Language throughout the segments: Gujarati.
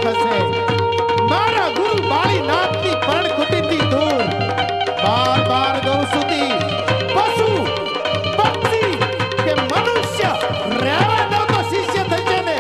હશે મારા ગુરુ બાળીનાથની પર્ણ કુટીથી દૂર બાર બાર ગૌ સુધી પશુ પક્ષી કે મનુષ્ય રહેવા દો તો શિષ્ય થઈ જાય ને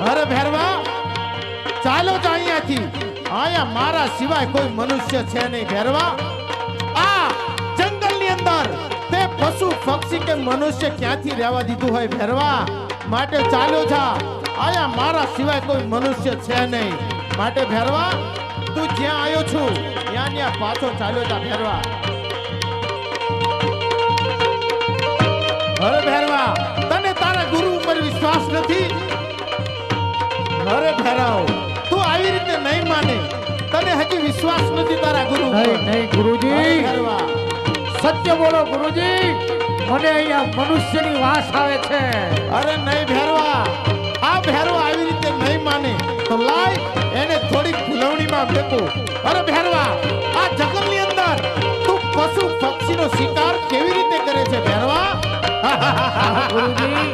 અરે ભેરવા ચાલો તો અહીંયાથી આયા મારા સિવાય કોઈ મનુષ્ય છે નહીં ભેરવા આ જંગલની અંદર તે પશુ પક્ષી કે મનુષ્ય ક્યાંથી રહેવા દીધું હોય ભેરવા માટે ચાલો જા આયા મારા સિવાય કોઈ મનુષ્ય છે નહીં માટે ભેરવા તું જ્યાં આવ્યો છું ત્યાં પાછો ચાલ્યો જા ભેરવા અરે ભેરવા તને તારા ગુરુ ઉપર વિશ્વાસ નથી અરે ભેરાવ તું આવી રીતે નહીં માને તને હજી વિશ્વાસ નથી તારા ગુરુ ઉપર નહીં ગુરુજી સત્ય બોલો ગુરુજી મને અહીંયા મનુષ્યની વાસ આવે છે અરે નહીં ભેરવા આ ભેરવા આવી રીતે નહીં માને તો લાય એને થોડીક ફૂલવણીમાં ફેંકો અરે ભેરવા આ જંગલની અંદર તું પશુ પક્ષીનો શિકાર કેવી રીતે કરે છે ભેરવા ગુરુજી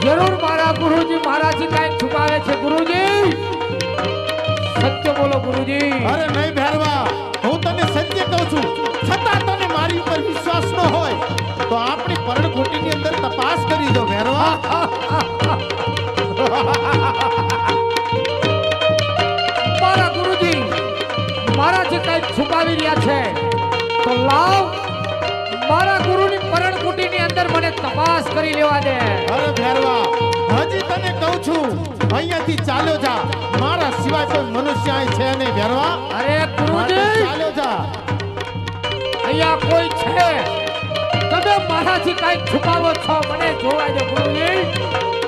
જરૂર મારા ગુરુજી મારાથી કઈક છુપાવે છે ગુરુજી સત્ય બોલો ગુરુજી અરે નહીં ભેરવા હું તને સત્ય કહું છું છતાં તને મારી ઉપર વિશ્વાસ ન હોય તો આપણી પર્ણકુટીની અંદર તપાસ કરી દો ભેરવા મારા ગુરુજી મારાથી કઈક છુપાવી રહ્યા છે તો લાવ મારા ગુરુની પર્ણકુટીની અંદર મને તપાસ કરી લેવા દે અરે ભેરવા હજી તને કહું છું અહીંયાથી ચાલ્યો જા મારા સિવાય કોઈ મનુષ્ય અહીં છે નહીં ભેરવા અરે ગુરુજી ચાલ્યો જા અહીંયા કોઈ છે તમે મારાથી કઈક છુપાવો છો મને જોવા દે ગુરુજી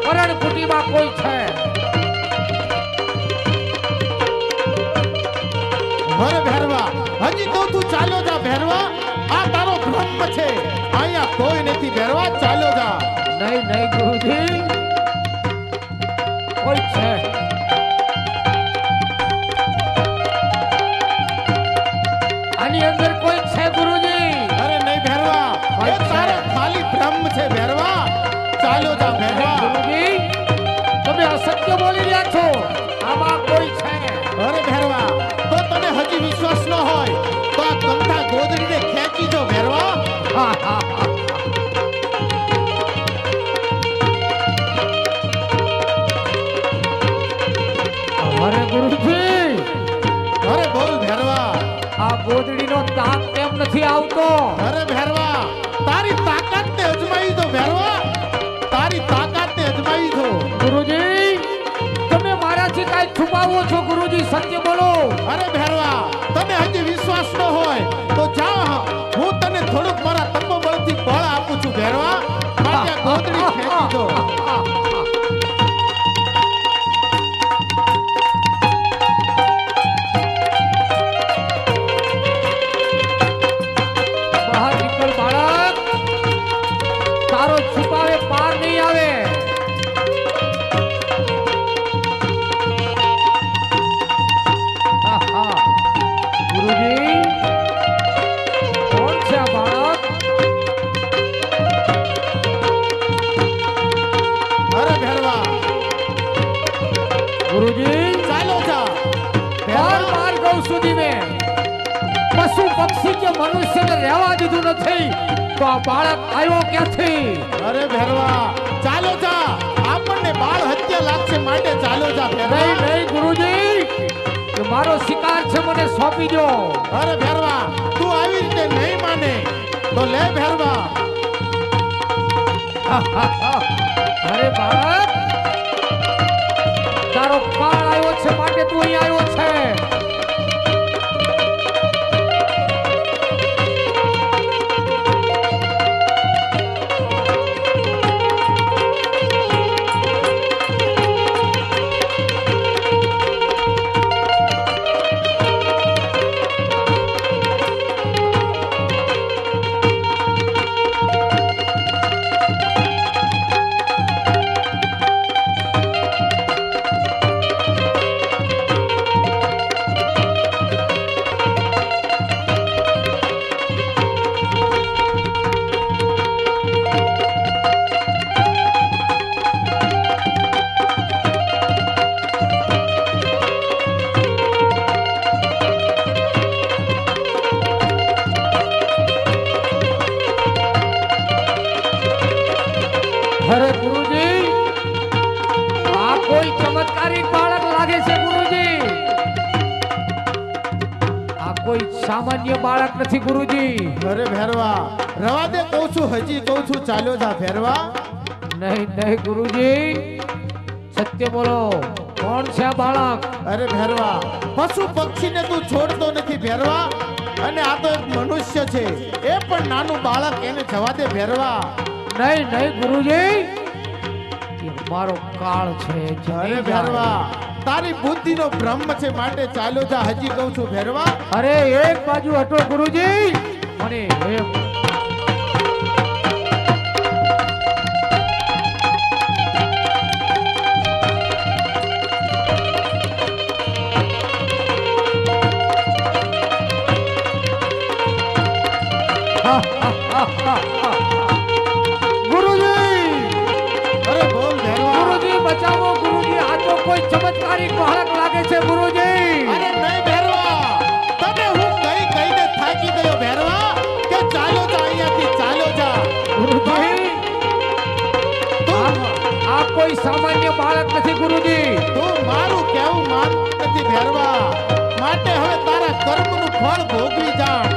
પર્ણકુટીમાં કોઈ છે અરે ભેરવા હજી તો તું ચાલ્યો જા ભેરવા આ તારો ભ્રમ છે અહીંયા કોઈ નથી ભેરવા ચાલ્યો જા નહીં નહીં ગુરુજી કોઈ છે આની અંદર કોઈ છે ગુરુજી અરે નહીં ભેરવા એ તારો ખાલી ભ્રમ છે ભેરવા ચાલ્યો જા ભેરવા ગુરુજી તમે અસત્ય બોલી રહ્યા છો આમાં કોઈ છે અરે ભેરવા તો તને હજી વિશ્વાસ ન હોય તો આ કંઠા ગોદડીને ખેંચી જો ભેરવા અરે ગુરુજી અરે બોલ ભેરવા આ ગોદડીનો તાપ કેમ નથી આવતો અરે ભેરવા તારી તાકાતને અજમાવી દો ભેરવા તારી તાકાતને અજમાવી દો ગુરુજી તમે મારાથી કાંઈ છુપાવો છો ગુરુજી સત્ય બોલો અરે ભેરવા તને હજી વિશ્વાસ ન હોય તો જા હું તને થોડુંક મારા તપોબળથી બળ આપું છું ભેરવા માટે ગોદડી ખેંચી દો બહાર નીકળ બાળક તારો છુપાવે પાર નહીં આવે ગુરુજી કોણ છે આ બાળક અરે ભેરવા ગુરુજી ચાલો જા બાર બાર ગૌ સુધી મેં પશુ પક્ષી કે મનુષ્યને રહેવા દીધું નથી તો આ બાળક આવ્યો ક્યાંથી? અરે ભેરવા ચાલો જા, આપણને બાળ હત્યા લાગશે માટે ચાલો જા ભેરવા. નહીં નહીં ગુરુજી, કે મારો શિકાર છે, મને સોંપી દો. અરે ભેરવા તું આવી રીતે નહીં માને તો લે ભેરવા. અરે બાળક, તારો કાળ આવ્યો છે માટે તું અહીં આવ્યો છે. અરે ગુરુજી, આ કોઈ ચમત્કારિક બાળક લાગે છે ગુરુજી. આ કોઈ સામાન્ય બાળક નથી ગુરુજી. અરે ભેરવા રવા દે કહું છું, હજી કહું છું ચાલો જા ભેરવા. નહીં નહીં ગુરુજી, સત્ય બોલો, કોણ છે આ બાળક? અરે ભેરવા પશુ પક્ષીને તું છોડતો નથી ભેરવા, અને આ તો એક મનુષ્ય છે, એ પણ નાનું બાળક, એને જવા દે ભેરવા. નહીં નહીં ગુરુજી, એ મારો કાળ છે. અરે ભેરવા તારી બુદ્ધિનો ભ્રમ છે માટે ચાલો જા, હજી કહું છું ભેરવા. અરે એક બાજુ હટો ગુરુજી, મને એમ ગુરુજી, અરે બોલ ભેરવા. ગુરુજી બચાવો ગુરુજી, આ તો કોઈ ચમત્કારિક બાળક લાગે છે ગુરુજી. અરે નહીં ભેરવા, તને હું કઈ કઈને થાકી ગયો ભેરવા, કે ચાલો જા અહીંયાથી, ચાલો જા. ગુરુજી, આ કોઈ સામાન્ય બાળક નથી ગુરુજી. તું મારું કેવું માન નથી ભેરવા, માટે હવે તારા કર્મનું ફળ ભોગવી જાણ.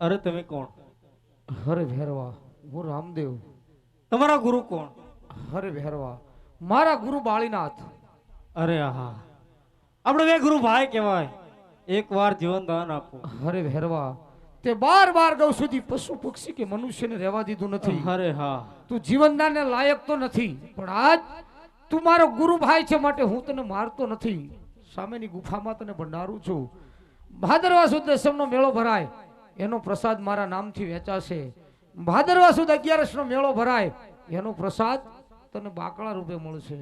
અરે તમે કોણ? હરે ભેરવા, હું રામદેવ. તમારા ગુરુ કોણ? હરે ભેરવા, મારા ગુરુ બાળીનાથ. અરે હા, આપણે બે ગુરુ ભાઈ કહેવાય. એકવાર જીવન દાન આપો. હરે ભેરવા, તે બાર ગૌ સુધી પશુ પક્ષી કે મનુષ્યને રહેવા દીધું નથી. અરે હા, તું જીવનદાનને લાયક તો નથી, પણ આજ તું મારો ગુરુ ભાઈ છે માટે હું તને મારતો નથી. સામેની ગુફામાં તને ભંડારું છું. ભાદરવા સુદ દસમનો મેળો ભરાય એનો પ્રસાદ મારા નામથી વેચાશે. ભાદરવા સુદ 11નો મેળો ભરાય એનો પ્રસાદ તને બાકડા રૂપે મળશે.